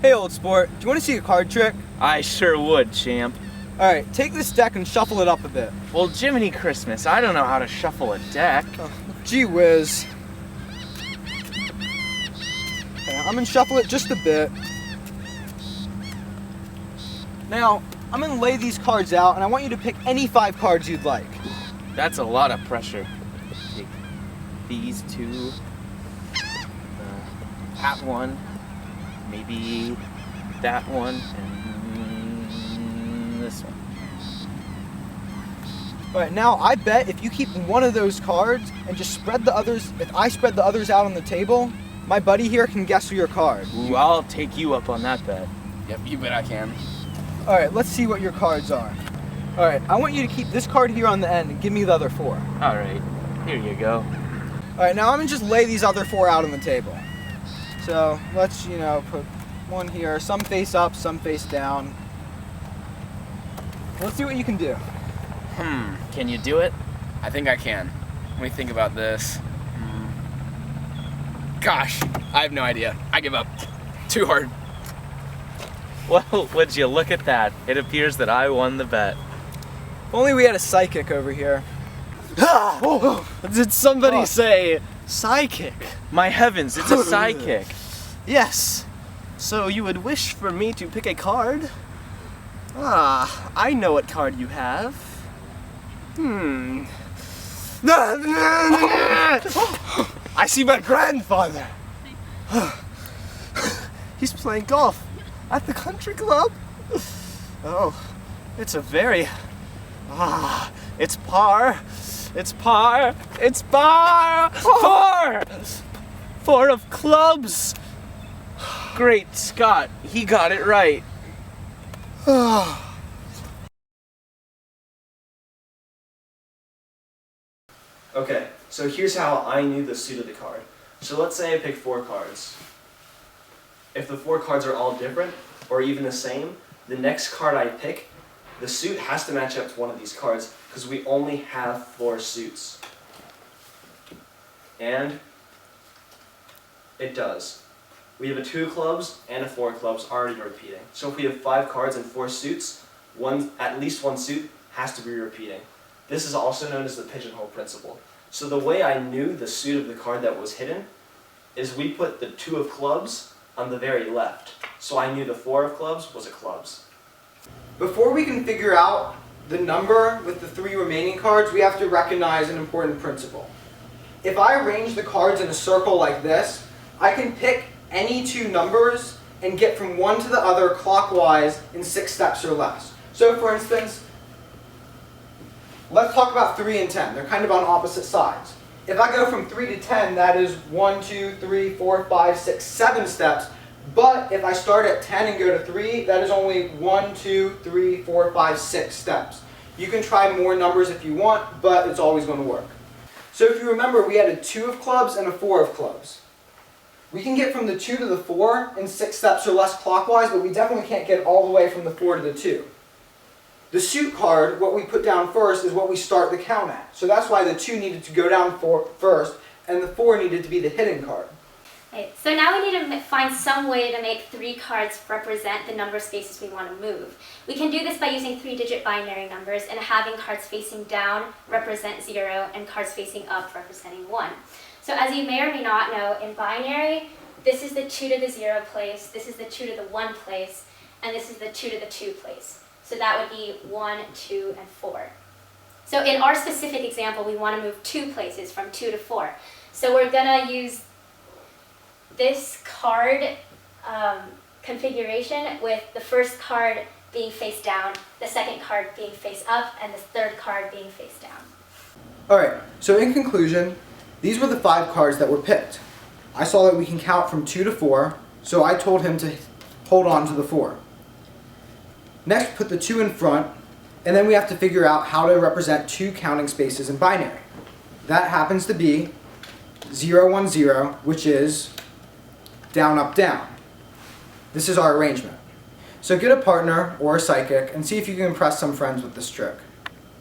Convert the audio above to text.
Hey, old sport, do you want to see a card trick? I sure would, champ. Alright, take this deck and shuffle it up a bit. Well, Jiminy Christmas, I don't know how to shuffle a deck. Gee whiz. Okay, I'm gonna shuffle it just a bit. Now, I'm gonna lay these cards out and I want you to pick any 5 cards you'd like. That's a lot of pressure. Take these two, that one, maybe that one, and this one. Alright, now I bet if you keep one of those cards and just spread the others, if I spread the others out on the table, my buddy here can guess your card. Ooh, I'll take you up on that bet. Yep, you bet I can. Alright, let's see what your cards are. Alright, I want you to keep this card here on the end and give me the other 4. Alright, here you go. Alright, now I'm gonna just lay these other 4 out on the table. So let's, put one here, some face up, some face down. Let's see what you can do. Can you do it? I think I can. Let me think about this. Gosh, I have no idea. I give up. Too hard. Well, would you look at that? It appears that I won the bet. If only we had a psychic over here. Did somebody say psychic? My heavens, it's a sidekick. Yes. So you would wish for me to pick a card? I know what card you have. I see my grandfather. He's playing golf at the country club. Oh, it's a very... it's par. It's par. It's par. 4! 4 of clubs. Great Scott, he got it right. Okay, so here's how I knew the suit of the card. So let's say I pick 4 cards. If the 4 cards are all different, or even the same, the next card I pick, the suit has to match up to one of these cards, because we only have 4 suits. And it does. We have a 2 of clubs and a 4 of clubs already repeating. So if we have 5 cards and 4 suits, at least one suit has to be repeating. This is also known as the pigeonhole principle. So the way I knew the suit of the card that was hidden is we put the 2 of clubs on the very left. So I knew the 4 of clubs was a clubs. Before we can figure out the number with the 3 remaining cards, we have to recognize an important principle. If I arrange the cards in a circle like this, I can pick any 2 numbers and get from one to the other clockwise in 6 steps or less. So for instance, let's talk about 3 and 10. They're kind of on opposite sides. If I go from 3 to 10, that is 1, 2, 3, 4, 5, 6, 7 steps. But if I start at 10 and go to 3, that is only 1, 2, 3, 4, 5, 6 steps. You can try more numbers if you want, but it's always going to work. So if you remember, we had a 2 of clubs and a 4 of clubs. We can get from the 2 to the 4 in 6 steps or less clockwise, but we definitely can't get all the way from the 4 to the 2. The suit card, what we put down first, is what we start the count at. So that's why the 2 needed to go down first, and the 4 needed to be the hidden card. Okay, so now we need to find some way to make 3 cards represent the number of spaces we want to move. We can do this by using 3-digit binary numbers and having cards facing down represent 0 and cards facing up representing 1. So as you may or may not know, in binary, this is the 2 to the 0 place, this is the 2 to the 1 place, and this is the 2 to the 2 place. So that would be 1, 2, and 4. So in our specific example, we want to move 2 places from 2 to 4. So we're going to use this card configuration with the first card being face down, the second card being face up, and the third card being face down. Alright, so in conclusion, these were the 5 cards that were picked. I saw that we can count from 2 to 4, so I told him to hold on to the 4. Next, put the 2 in front, and then we have to figure out how to represent 2 counting spaces in binary. That happens to be 0, 1, 0, which is down, up, down. This is our arrangement. So get a partner or a psychic and see if you can impress some friends with this trick.